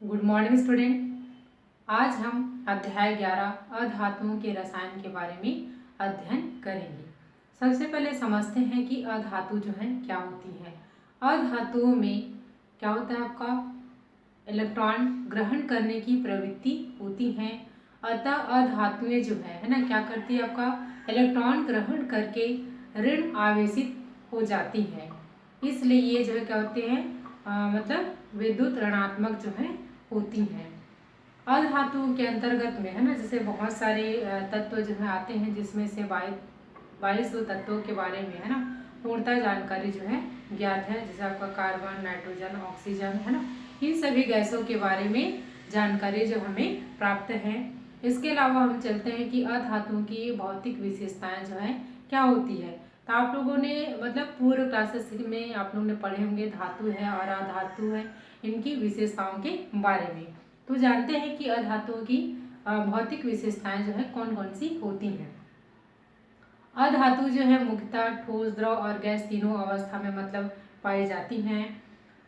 Good morning student. आज हम अध्याय 11 अधातुओं के रसायन के बारे में अध्ययन करेंगे। सबसे पहले समझते हैं कि अधातु जो है क्या होती है। अधातुओं में क्या होता है, आपका इलेक्ट्रॉन ग्रहण करने की प्रवृत्ति होती है। अतः अधातुएं जो है ना, क्या करती है, आपका इलेक्ट्रॉन ग्रहण करके ऋण आवेशित हो जाती है। इसलिए ये जो है क्या होते हैं, मतलब विद्युत ऋणात्मक जो है होती हैं। अधातुओं के अंतर्गत में है ना, जैसे बहुत सारे तत्व जो है आते हैं, जिसमें से 22 तत्वों के बारे में है ना पूर्णतः जानकारी जो है ज्ञात है। जैसे आपका कार्बन, नाइट्रोजन, ऑक्सीजन है ना, इन सभी गैसों के बारे में जानकारी जो हमें प्राप्त है। इसके अलावा हम चलते हैं कि अधातुओं की भौतिक विशेषताएं जो है क्या होती है। तो आप लोगों ने मतलब पूर्व क्लासेस में आप लोगों ने पढ़े होंगे धातु है और अधातु है, इनकी विशेषताओं के बारे में। तो जानते हैं कि अधातुओं की भौतिक विशेषताएं जो है कौन कौन सी होती हैं। अधातु जो है मुख्यतः ठोस, द्रव और गैस तीनों अवस्था में मतलब पाई जाती हैं।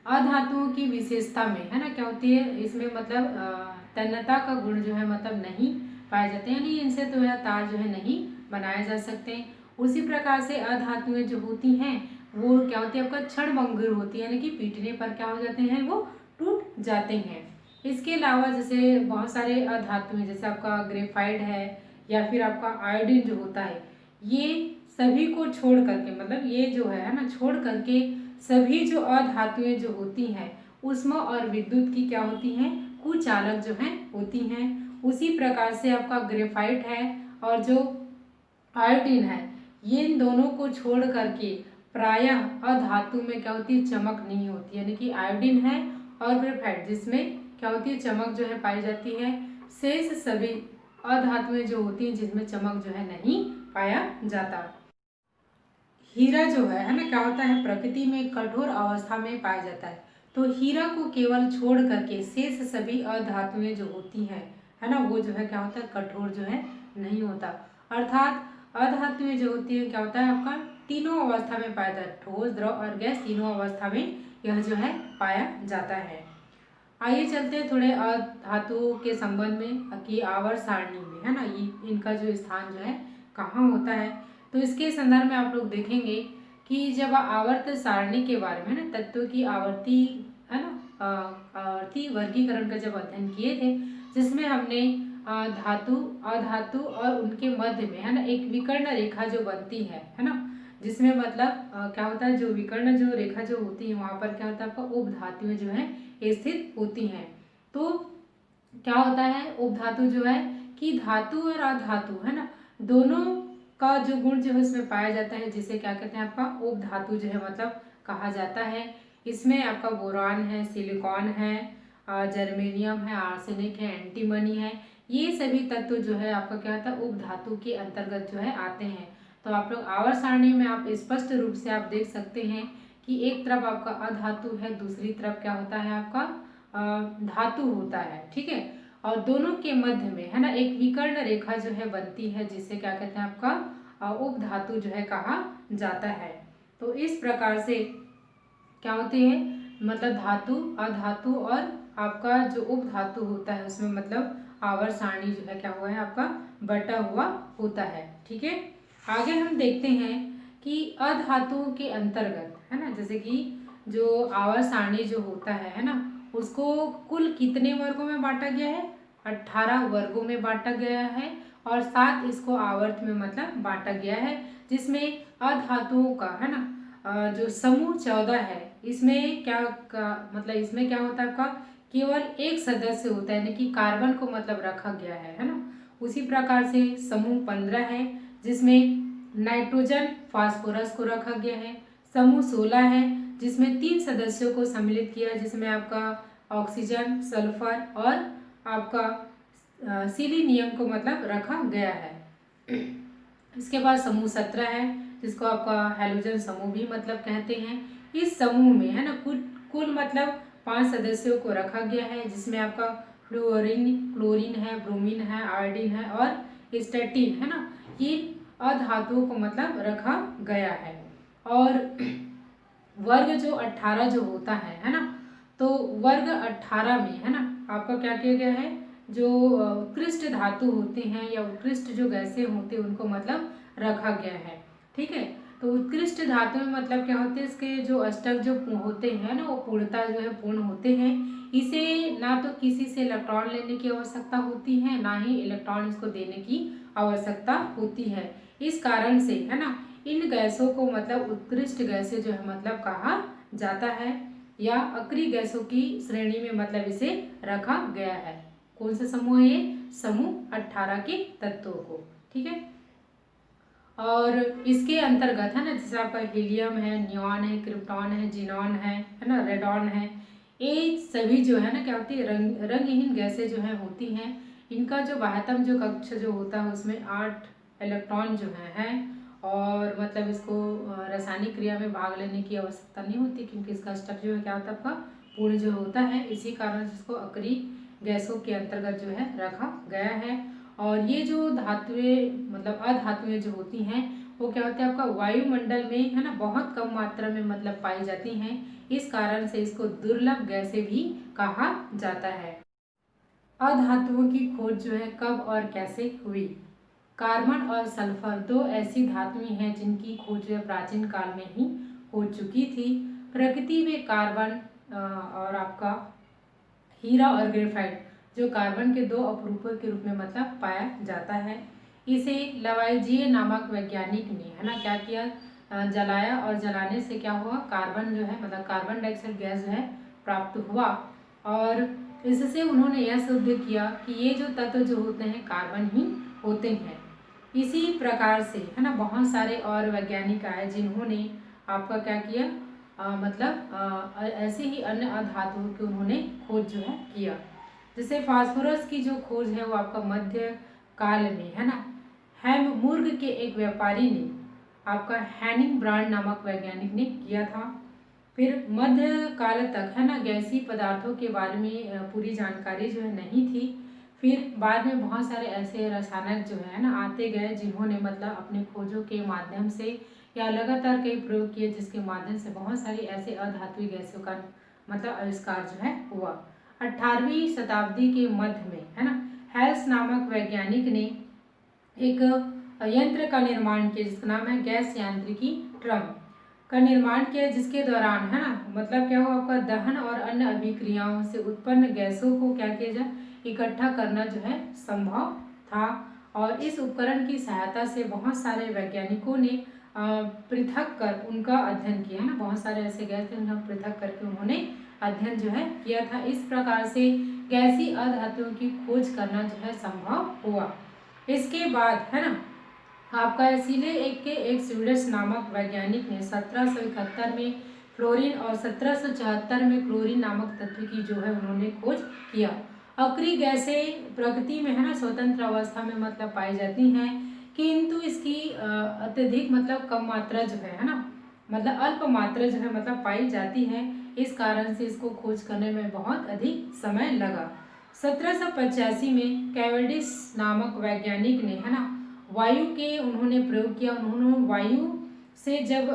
अधातुओं की विशेषता में है ना क्या होती है, इसमें मतलब तन्यता का गुण जो है मतलब नहीं पाए जाते हैं, यानी इनसे तो यह तार जो है नहीं बनाए जा सकते। उसी प्रकार से अधातुएं जो होती हैं वो क्या होती है, आपका क्षणभंगुर होती है, यानी कि पीटने पर क्या हो जाते हैं, वो टूट जाते हैं। इसके अलावा जैसे बहुत सारे अधातु हैं, जैसे आपका ग्रेफाइट है या फिर आपका आयोडीन जो होता है, ये सभी को छोड़ करके मतलब ये जो है ना छोड़ करके सभी जो अधातुएं जो होती हैं उष्मा और विद्युत की क्या होती हैं, कुचालक जो हैं होती हैं। उसी प्रकार से आपका ग्रेफाइट है और जो आयोडीन है, ये इन दोनों को छोड़ करके प्रायः अधातु में क्या होती है, चमक नहीं होती, यानी कि आयोडीन है और ग्रेफाइट जिसमें क्या होती है, चमक जो है पाई जाती है। शेष सभी अधातुएं जो होती हैं जिसमें चमक जो है नहीं पाया जाता। हीरा जो है ना, क्या होता है, प्रकृति में कठोर अवस्था में पाया जाता है। तो हीरा को केवल छोड़ करके शेष सभी अधातुएं जो होती हैं है ना, वो जो है क्या होता है, कठोर जो है नहीं होता। अर्थात अधातुएं जो होती है क्या होता है, आपका तीनों अवस्था में पाया जाता है, ठोस, द्रव और गैस तीनों अवस्था में यह जो है पाया जाता है। आइए चलते हैं थोड़े अधातुओं के संबंध में कि आवर्त सारणी में है ना, इनका जो स्थान जो है कहाँ होता है। तो इसके संदर्भ में आप लोग देखेंगे कि जब आवर्त सारणी के बारे में ना तत्वों की आवर्ती है ना आवर्ती वर्गीकरण का जब अध्ययन किए थे, जिसमें हमने धातु, अधातु और उनके मध्य में है ना एक विकर्ण रेखा जो बनती है ना, जिसमें मतलब क्या होता है, जो विकर्ण जो रेखा जो होती है वहाँ पर क्या होता है, आपका उपधातुएं जो है स्थित होती हैं। तो क्या होता है, उपधातु जो है कि धातु और अधातु है ना दोनों का जो गुण जो है उसमें पाया जाता है, जिसे क्या कहते हैं, आपका उपधातु जो है मतलब कहा जाता है। इसमें आपका बोरान है, सिलिकॉन है, जर्मेनियम है, आर्सेनिक है, एंटीमनी है, ये सभी तत्व जो है आपका क्या होता है, उपधातु के अंतर्गत जो है आते हैं। तो आप लोग आवर्त सारणी में आप स्पष्ट रूप से आप देख सकते हैं कि एक तरफ आपका अधातु है, दूसरी तरफ क्या होता है, आपका धातु होता है, ठीक है। और दोनों के मध्य में है ना एक विकर्ण रेखा जो है बनती है, जिसे क्या कहते हैं, आपका उपधातु जो है कहा जाता है। तो इस प्रकार से क्या होती है, मतलब धातु, अधातु और आपका जो उपधातु होता है उसमें मतलब आवर्त सारणी जो है क्या हुआ है, आपका बटा हुआ होता है, ठीक है। आगे हम देखते हैं कि अधातुओं के अंतर्गत है ना, जैसे कि जो आवर्त सारणी जो होता है ना, उसको कुल कितने वर्गों में बांटा गया है, 18 वर्गों में बांटा गया है और 7 इसको आवर्त में मतलब बांटा गया है, जिसमें अधातुओं का है ना जो समूह 14 है, इसमें क्या मतलब इसमें क्या होता है, आपका केवल एक सदस्य होता है, यानी कि कार्बन को मतलब रखा गया है ना। उसी प्रकार से समूह 15 है, जिसमें नाइट्रोजन, फास्फोरस को रखा गया है। समूह 16 है, जिसमें 3 सदस्यों को सम्मिलित किया है, जिसमें आपका ऑक्सीजन, सल्फर और आपका सिलीनियम को मतलब रखा गया है। इसके बाद समूह 17 है, जिसको आपका हैलोजन समूह भी मतलब कहते हैं। इस समूह में है ना कुल कुल मतलब 5 सदस्यों को रखा गया है, जिसमें आपका फ्लोरीन, क्लोरीन है, ब्रोमीन है, आयोडीन है और स्टेटिन है ना, ये अधातुओं को मतलब रखा गया है। और वर्ग जो 18 जो होता है ना, तो वर्ग 18 में, है ना, आपका क्या किया गया है, जो उत्कृष्ट धातु होते हैं या उत्कृष्ट जो गैसें होते हैं उनको मतलब रखा गया है। ठीक है, तो उत्कृष्ट धातु में मतलब क्या होते हैं, इसके जो अष्टक जो होते हैं ना, वो पूर्णता जो है पूर्ण होते हैं। इसे ना तो किसी से इलेक्ट्रॉन लेने की आवश्यकता होती है, ना ही इलेक्ट्रॉन इसको देने की आवश्यकता होती है। इस कारण से, है ना, इन गैसों को मतलब उत्कृष्ट गैसें जो है मतलब कहा जाता है, या अक्रिय गैसों की श्रेणी में मतलब इसे रखा गया है। कौन सा समूह है ये? समूह 18 के तत्वों को। ठीक है, और इसके अंतर्गत, है ना, जैसे आपका हीलियम है, नियॉन है, क्रिप्टॉन है, जीनॉन है ना, रेडॉन है, ये सभी जो है ना क्या होती है, रंगहीन गैसें जो है होती हैं। इनका जो बाह्यतम जो कक्ष जो होता है उसमें 8 इलेक्ट्रॉन जो हैं, और मतलब इसको रासायनिक क्रिया में भाग लेने की आवश्यकता नहीं होती, क्योंकि इसका स्ट्रक्चर जो है क्या होता है आपका पूर्ण जो होता है। इसी कारण इसको अक्रिय गैसों के अंतर्गत जो है रखा गया है। और ये जो धातुएं मतलब अधातुएं जो होती हैं वो क्या होता है आपका वायुमंडल में, है ना, बहुत कम मात्रा में मतलब पाई जाती हैं। इस कारण से इसको दुर्लभ गैसें भी कहा जाता है। अधातुओं की खोज जो है कब और कैसे हुई? कार्बन और सल्फर दो ऐसी धातुएं हैं जिनकी खोज प्राचीन काल में ही हो चुकी थी। प्रकृति में कार्बन और आपका हीरा और ग्रेफाइट जो कार्बन के दो अपरूपों के रूप में मतलब पाया जाता है। इसे लवाइजिए नामक वैज्ञानिक ने, है ना, क्या किया, जलाया, और जलाने से क्या हुआ, कार्बन जो है मतलब कार्बन डाइऑक्साइड गैस जो है प्राप्त हुआ। और इससे उन्होंने यह सिद्ध किया कि ये जो तत्व जो होते हैं कार्बन ही होते हैं। इसी प्रकार से, है ना, बहुत सारे और वैज्ञानिक आए जिन्होंने आपका क्या किया, मतलब ऐसे ही अन्य अधातुओं की उन्होंने खोज जो है किया। जैसे फास्फोरस की जो खोज है वो आपका मध्य काल में, है ना, हैम्बुर्ग के एक व्यापारी ने, आपका हैनिंग ब्रांड नामक वैज्ञानिक ने किया था। फिर मध्य काल तक, है ना, गैसीय पदार्थों के बारे में पूरी जानकारी जो है नहीं थी। फिर बाद में बहुत सारे ऐसे रसायनक जो है ना आते गए जिन्होंने मतलब अपने खोजों के माध्यम से या लगातार कई प्रयोग किए, जिसके माध्यम से बहुत सारी ऐसे अधातुई गैसों का मतलब आविष्कार जो है हुआ। 18वीं शताब्दी के मध्य में, है ना, हेल्स नामक वैज्ञानिक ने एक यंत्र का निर्माण किया जिसका नाम है गैस यांत्रिकी ड्रम का निर्माण किया, जिसके दौरान, है ना, मतलब क्या हुआ, आपका दहन और अन्य अभिक्रियाओं से उत्पन्न गैसों को क्या किया जाए, इकट्ठा करना जो है संभव था। और इस उपकरण की सहायता से बहुत सारे वैज्ञानिकों ने पृथक कर उनका अध्ययन किया, है ना, बहुत सारे ऐसे गैस थे उन्हें पृथक करके उन्होंने अध्ययन जो है किया था। इस प्रकार से गैसीय अधातुओं की खोज करना जो है संभव हुआ। इसके बाद, है ना, आपका इसीलिए एक स्वीडिश नामक वैज्ञानिक ने 1771 में फ्लोरीन और 1774 में क्लोरीन नामक तत्व की जो है उन्होंने खोज किया। अक्रिय गैसें प्रकृति में, है ना, स्वतंत्र अवस्था में मतलब पाई जाती हैं, किंतु इसकी अत्यधिक मतलब कम मात्रा जो है ना, मतलब अल्प मात्रा जो है मतलब पाई जाती है। इस कारण से इसको खोज करने में बहुत अधिक समय लगा। 1785 में कैवेंडिश नामक वैज्ञानिक ने, है ना, वायु के उन्होंने प्रयोग किया। उन्होंने वायु से जब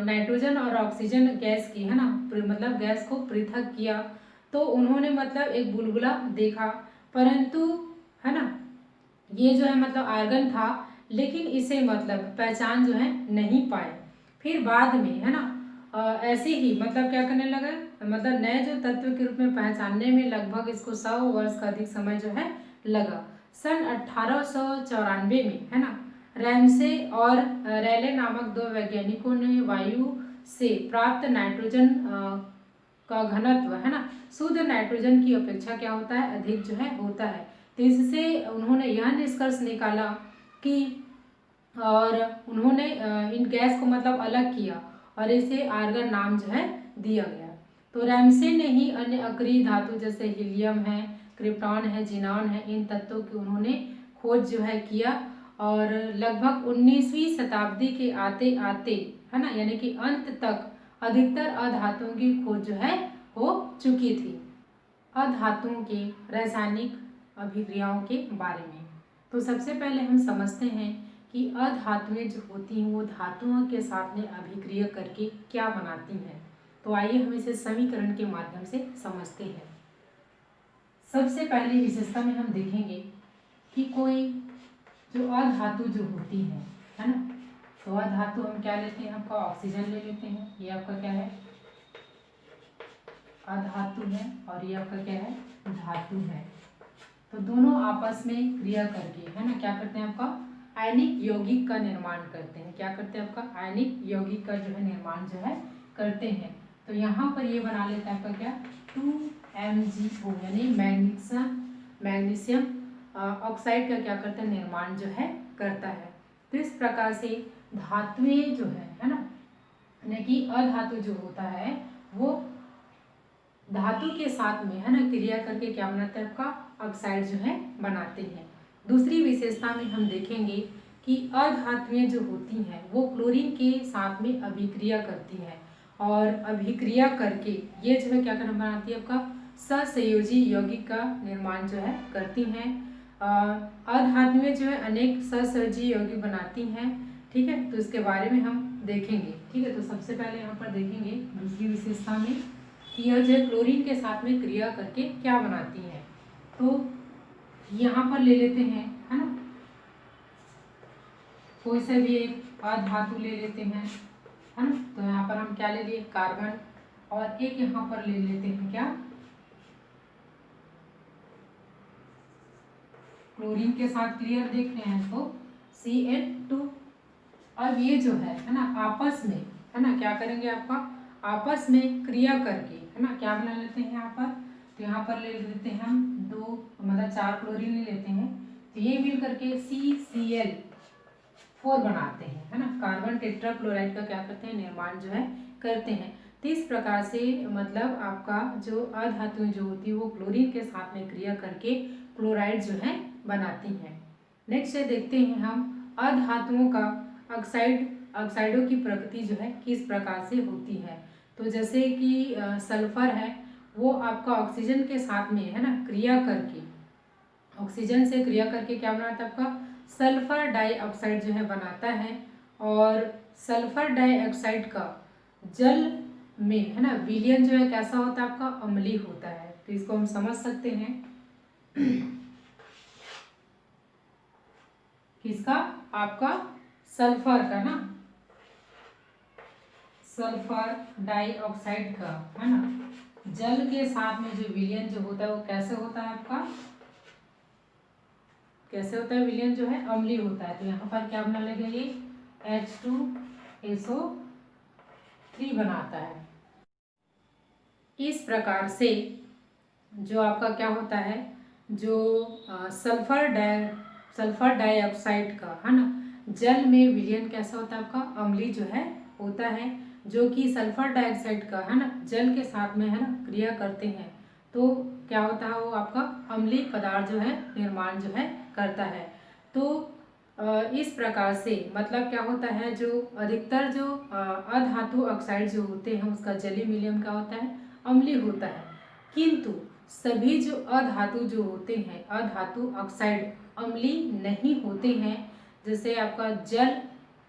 नाइट्रोजन और ऑक्सीजन गैस की, है ना, मतलब गैस को पृथक किया, तो उन्होंने मतलब एक बुलबुला देखा, परंतु, है ना, ये जो है मतलब आर्गन था, लेकिन इसे मतलब पहचान जो है नहीं पाए। फिर बाद में, है ना, ऐसे ही मतलब क्या करने लगा, मतलब नए जो तत्व के रूप में पहचानने में लगभग इसको 100 वर्ष का अधिक समय जो है लगा। सन 1894 में, है ना, रैमसे और रैले नामक दो वैज्ञानिकों ने वायु से प्राप्त नाइट्रोजन का घनत्व, है ना, शुद्ध नाइट्रोजन की अपेक्षा क्या होता है, अधिक जो है होता है। तो इससे उन्होंने यह निष्कर्ष निकाला कि, और उन्होंने इन गैस को मतलब अलग किया और इसे आर्गन नाम जो है दिया गया। तो रैमसे ने ही अन्य अक्रिय धातु जैसे हीलियम है, क्रिप्टॉन है, जीनॉन है, इन तत्वों की उन्होंने खोज जो है किया। और लगभग 19वीं शताब्दी के आते आते, है ना, यानी कि अंत तक अधिकतर अधातुओं की खोज जो है हो चुकी थी। अधातुओं के रासायनिक अभिक्रियाओं के बारे में तो सबसे पहले हम समझते हैं कि अधातुएं जो होती हैं वो धातुओं के साथ में अभिक्रिया करके क्या बनाती हैं। तो आइए हम इसे समीकरण के माध्यम से समझते हैं। सबसे पहली विशेषता में हम देखेंगे कि कोई जो अधातु जो होती है ना, तो अधातु हम क्या लेते हैं, आपका ऑक्सीजन ले लेते हैं, ये आपका क्या है, अधातु है, और ये आपका क्या है, धातु है। तो दोनों आपस में क्रिया करके है ना क्या करते हैं, आपका आयनिक यौगिक का निर्माण करते हैं। क्या करते हैं, आपका आयनिक यौगिक का जो है निर्माण जो है करते हैं। तो यहाँ पर ये बना लेता है आपका क्या, 2MgO यानी मैग्नीशियम ऑक्साइड का क्या करता है, निर्माण जो है करता है। तो इस प्रकार से धातुएं जो है ना, यानी कि अधातु जो होता है वो धातु के साथ में है ना क्रिया करके क्या बनाता है, आपका ऑक्साइड जो है बनाते हैं। दूसरी विशेषता में हम देखेंगे कि अधातुएं जो होती हैं वो क्लोरीन के साथ में अभिक्रिया करती हैं, और अभिक्रिया करके ये जो है क्या करना बनाती है, आपका सहसंयोजी यौगिक का निर्माण जो है करती हैं। अधातुएं जो है अनेक सहसंयोजी यौगिक बनाती हैं। ठीक है, तो इसके बारे में हम देखेंगे। ठीक है, तो सबसे पहले यहाँ पर देखेंगे दूसरी विशेषता में कि यह जो है क्लोरीन के साथ में क्रिया करके क्या बनाती हैं। तो यहाँ पर ले लेते हैं है ना, कोई सा भी एक अधातु ले लेते हैं है ना। तो यहाँ पर हम क्या ले लिए, कार्बन, और एक यहाँ पर ले लेते हैं क्या, क्लोरीन के साथ क्लियर देख रहे हैं तो Cl2। अब ये जो है ना आपस में है ना क्या करेंगे, आपका आपस में क्रिया करके है ना क्या बना लेते हैं यहाँ पर। तो यहाँ पर ले लेते हैं हम 2 मतलब 4 क्लोरीन ले लेते हैं, तो ये मिल करके CCl4 बनाते हैं है ना, कार्बन टेट्राक्लोराइड का क्या करते हैं, निर्माण जो है करते हैं। तो इस प्रकार से मतलब आपका जो अधातुएं जो होती है वो क्लोरीन के साथ में क्रिया करके क्लोराइड जो है बनाती हैं। नेक्स्ट देखते हैं हम अधातुओं का ऑक्साइडों की प्रकृति जो है किस प्रकार से होती है। तो जैसे कि सल्फर है, वो आपका ऑक्सीजन के साथ में है ना क्रिया करके, ऑक्सीजन से क्रिया करके क्या बनाता है, आपका सल्फर डाइऑक्साइड जो है बनाता है। और सल्फर डाइऑक्साइड का जल में है ना विलयन जो है कैसा होता है, आपका अम्लीय होता है। तो इसको हम समझ सकते हैं किसका, आपका सल्फर का ना, सल्फर डाइऑक्साइड का है ना जल के साथ में जो विलयन जो होता है वो कैसे होता है, आपका कैसे होता है, विलयन जो है अम्लीय होता है। तो यहाँ पर क्या बना लेगा, ये H2SO3 बनाता है। इस प्रकार से जो आपका क्या होता है, जो सल्फर डाइऑक्साइड का है ना जल में विलयन कैसा होता है, आपका अम्लीय जो है होता है, जो कि सल्फर डाइऑक्साइड का है ना जल के साथ में है ना क्रिया करते हैं, तो क्या होता है, वो आपका अम्लीय पदार्थ जो है निर्माण जो है करता है। तो इस प्रकार से मतलब क्या होता है, जो अधिकतर जो अधातु ऑक्साइड जो होते हैं उसका जलीय विलयन क्या होता है, अम्लीय होता है। किंतु सभी जो अधातु जो होते हैं, अधातु ऑक्साइड अम्लीय नहीं होते हैं। जैसे आपका जल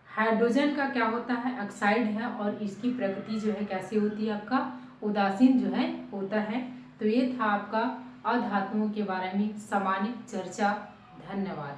हाइड्रोजन का क्या होता है, ऑक्साइड है, और इसकी प्रकृति जो है कैसी होती है, आपका उदासीन जो है होता है। तो ये था आपका अधातुओं के बारे में सामान्य चर्चा। धन्यवाद।